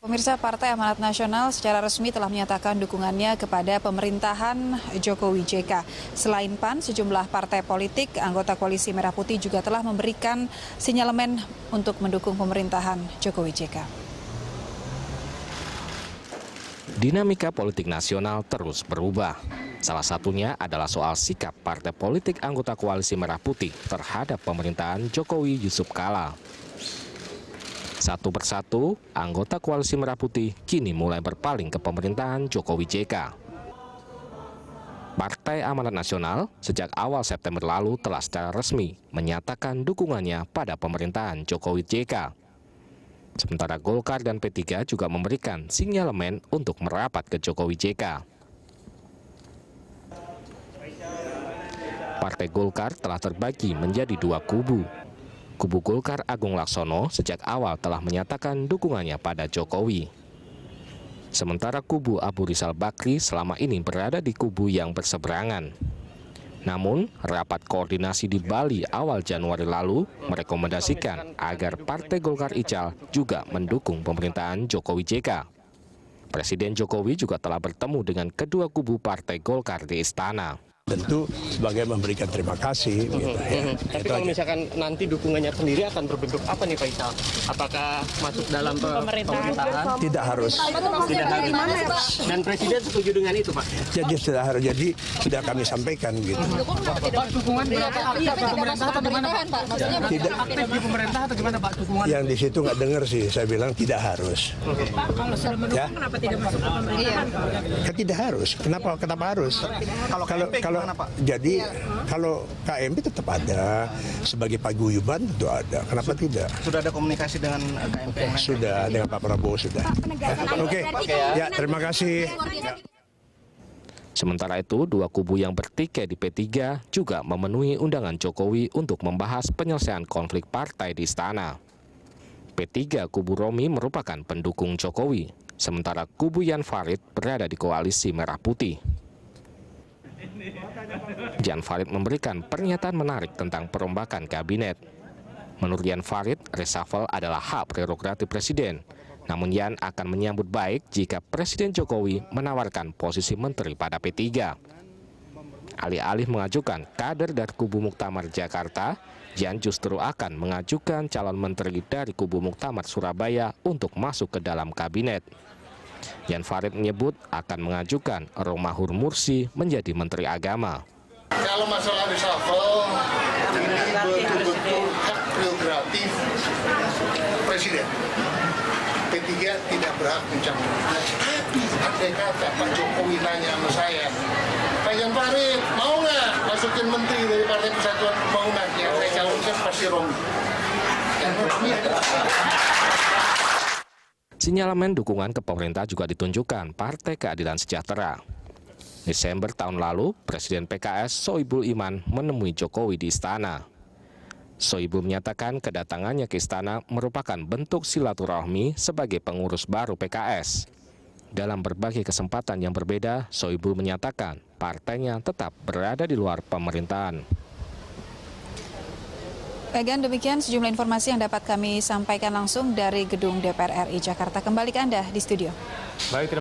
Pemirsa, Partai Amanat Nasional secara resmi telah menyatakan dukungannya kepada pemerintahan Jokowi JK. Selain PAN, sejumlah partai politik anggota Koalisi Merah Putih juga telah memberikan sinyalemen untuk mendukung pemerintahan Jokowi JK. Dinamika politik nasional terus berubah. Salah satunya adalah soal sikap partai politik anggota Koalisi Merah Putih terhadap pemerintahan Jokowi Yusuf Kala. Satu persatu, anggota Koalisi Merah Putih kini mulai berpaling ke pemerintahan Jokowi JK. Partai Amanat Nasional sejak awal September lalu telah secara resmi menyatakan dukungannya pada pemerintahan Jokowi JK. Sementara Golkar dan P3 juga memberikan sinyalemen untuk merapat ke Jokowi JK. Partai Golkar telah terbagi menjadi dua kubu. Kubu Golkar Agung Laksono sejak awal telah menyatakan dukungannya pada Jokowi. Sementara kubu Abu Rizal Bakri selama ini berada di kubu yang berseberangan. Namun, rapat koordinasi di Bali awal Januari lalu merekomendasikan agar Partai Golkar Ical juga mendukung pemerintahan Jokowi JK. Presiden Jokowi juga telah bertemu dengan kedua kubu Partai Golkar di Istana. Tentu sebagai memberikan terima kasih. Gitu, ya. Tapi kalau misalkan nanti dukungannya sendiri akan berbentuk apa nih Pak Ical? Apakah masuk dalam pemerintahan? Tidak harus. Tidak harus. Dan Presiden setuju dengan itu Pak? Jadi tidak harus. Jadi sudah kami sampaikan gitu. Pak, dukungan berapa aktif di pemerintah atau gimana Pak? Tidak aktif di pemerintah atau gimana Pak dukungan? Yang di situ nggak dengar sih. Saya bilang tidak harus. Pak, kalau sudah mendukung kenapa tidak masuk ke pemerintahan? Kan tidak harus. Kenapa harus? Jadi kalau KMP tetap ada sebagai paguyuban tentu ada. Kenapa tidak? Sudah ada komunikasi dengan KMP? Sudah dengan Pak Prabowo sudah. Oke. Ya, terima kasih. Sementara itu, dua kubu yang bertikai di P3 juga memenuhi undangan Jokowi untuk membahas penyelesaian konflik partai di Istana. P3 kubu Romi merupakan pendukung Jokowi, sementara kubu Jan Farid berada di Koalisi Merah Putih. Jan Farid memberikan pernyataan menarik tentang perombakan kabinet. Menurut Jan Farid, reshuffle adalah hak prerogatif Presiden. Namun Jan akan menyambut baik jika Presiden Jokowi menawarkan posisi menteri pada P3. Alih-alih mengajukan kader dari kubu Muktamar Jakarta, Jan justru akan mengajukan calon menteri dari kubu Muktamar Surabaya untuk masuk ke dalam kabinet. Jan Farid menyebut akan mengajukan Romahur Mursi menjadi Menteri Agama. Kalau masalah reshuffle, ini betul-betul hak prerogatif Presiden. P3 tidak berhak mencabut. Tapi andai kata Pak Jokowi nanya sama saya, Pak Jan Farid, mau nggak masukin menteri dari Partai Persatuan Pembangunan? Yang saya calonkan pasti Romi. Dan Romi Sinyalemen dukungan ke pemerintah juga ditunjukkan Partai Keadilan Sejahtera. Desember tahun lalu, Presiden PKS Sohibul Iman menemui Jokowi di Istana. Sohibul menyatakan kedatangannya ke Istana merupakan bentuk silaturahmi sebagai pengurus baru PKS. Dalam berbagai kesempatan yang berbeda, Sohibul menyatakan partainya tetap berada di luar pemerintahan. Bagian demikian sejumlah informasi yang dapat kami sampaikan langsung dari Gedung DPR RI Jakarta. Kembali ke Anda di studio. Baik,